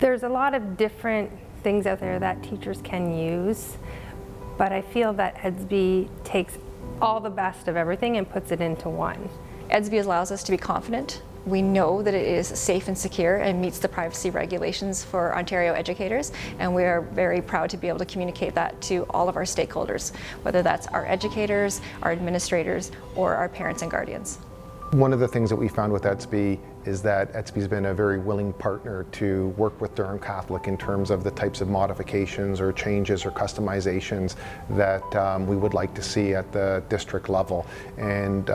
There's a lot of different things out there that teachers can use, but I feel that Edsby takes all the best of everything and puts it into one. Edsby allows us to be confident. We know that it is safe and secure and meets the privacy regulations for Ontario educators, and we are very proud to be able to communicate that to all of our stakeholders, whether that's our educators, our administrators, or our parents and guardians. One of the things that we found with Edsby is that Edsby's been a very willing partner to work with Durham Catholic in terms of the types of modifications or changes or customizations that we would like to see at the district level. And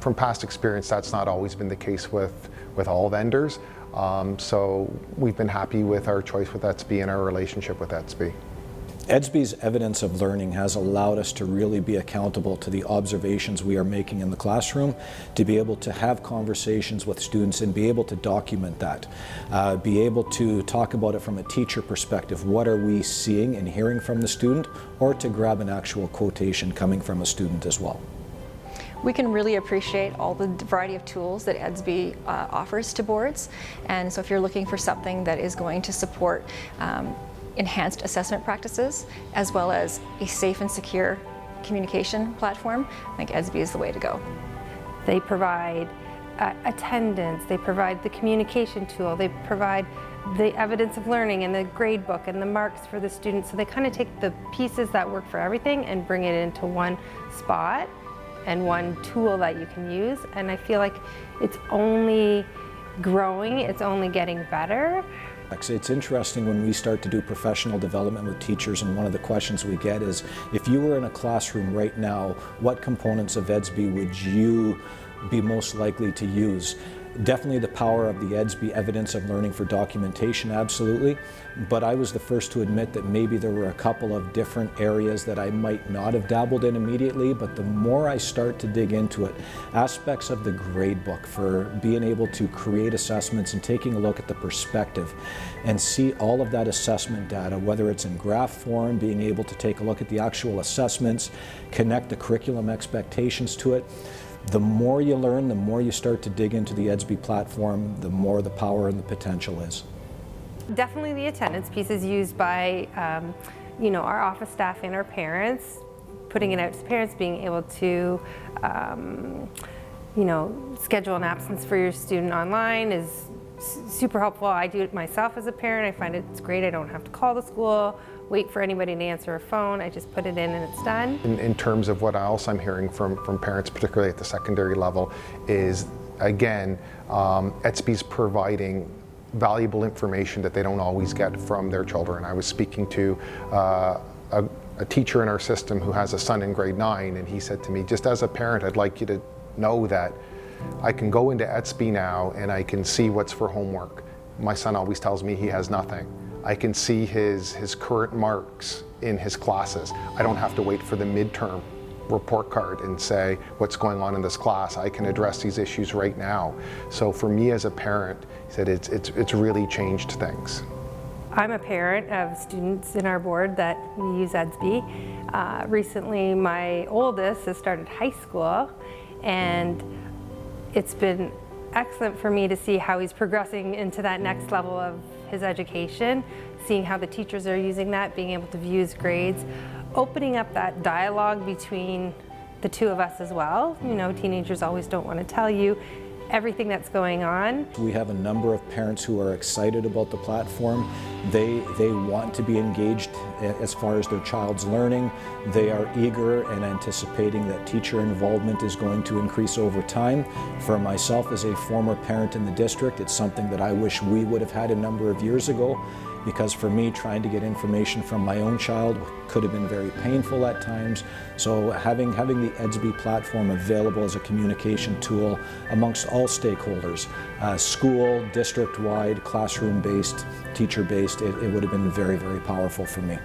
from past experience, that's not always been the case with all vendors. So we've been happy with our choice with Edsby and our relationship with Edsby. Edsby's evidence of learning has allowed us to really be accountable to the observations we are making in the classroom, to be able to have conversations with students and be able to document that, be able to talk about it from a teacher perspective. What are we seeing and hearing from the student, or to grab an actual quotation coming from a student as well. We can really appreciate all the variety of tools that Edsby offers to boards, and so if you're looking for something that is going to support enhanced assessment practices, as well as a safe and secure communication platform, I think Edsby is the way to go. They provide attendance, they provide the communication tool, they provide the evidence of learning and the grade book and the marks for the students. So they kind of take the pieces that work for everything and bring it into one spot and one tool that you can use. And I feel like it's only growing, it's only getting better. It's interesting when we start to do professional development with teachers, and one of the questions we get is, if you were in a classroom right now, what components of Edsby would you be most likely to use? Definitely the power of the Edsby evidence of learning for documentation, absolutely. But I was the first to admit that maybe there were a couple of different areas that I might not have dabbled in immediately, but the more I start to dig into it, aspects of the grade book for being able to create assessments and taking a look at the perspective and see all of that assessment data, whether it's in graph form, being able to take a look at the actual assessments, connect the curriculum expectations to it. The more you learn, the more you start to dig into the Edsby platform, the more the power and the potential is. Definitely the attendance piece is used by our office staff and our parents, putting it out to parents, being able to schedule an absence for your student online is super helpful. I do it myself as a parent. I find it's great. I don't have to call the school, wait for anybody to answer a phone. I just put it in and it's done. In terms of what else I'm hearing from parents, particularly at the secondary level, is again, Edsby's providing valuable information that they don't always get from their children. I was speaking to a teacher in our system who has a son in grade 9, and he said to me, just as a parent, I'd like you to know that I can go into Edsby now and I can see what's for homework. My son always tells me he has nothing. I can see his current marks in his classes. I don't have to wait for the midterm report card and say what's going on in this class. I can address these issues right now. So for me as a parent, he said it's really changed things. I'm a parent of students in our board that we use Edsby. Recently my oldest has started high school, and it's been excellent for me to see how he's progressing into that next level of his education, seeing how the teachers are using that, being able to view his grades, opening up that dialogue between the two of us as well. Teenagers always don't want to tell you everything that's going on. We have a number of parents who are excited about the platform. They want to be engaged as far as their child's learning. They are eager and anticipating that teacher involvement is going to increase over time. For myself as a former parent in the district, it's something that I wish we would have had a number of years ago, because for me, trying to get information from my own child could have been very painful at times. So having the Edsby platform available as a communication tool amongst all stakeholders, school, district-wide, classroom-based, teacher-based, it would have been very, very powerful for me.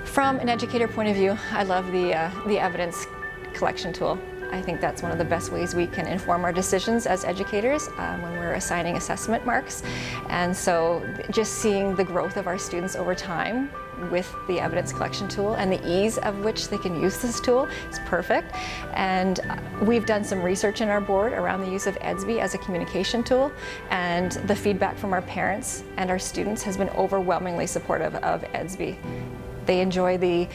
From an educator point of view, I love the evidence collection tool. I think that's one of the best ways we can inform our decisions as educators when we're assigning assessment marks. And so just seeing the growth of our students over time with the evidence collection tool and the ease of which they can use this tool is perfect. And we've done some research in our board around the use of Edsby as a communication tool, and the feedback from our parents and our students has been overwhelmingly supportive of Edsby. They enjoy the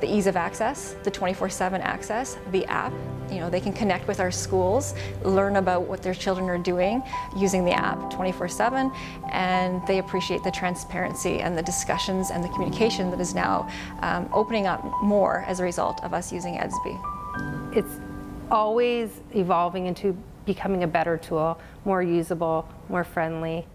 ease of access, the 24/7 access, the app. You know, they can connect with our schools, learn about what their children are doing using the app 24/7, and they appreciate the transparency and the discussions and the communication that is now opening up more as a result of us using Edsby. It's always evolving into becoming a better tool, more usable, more friendly.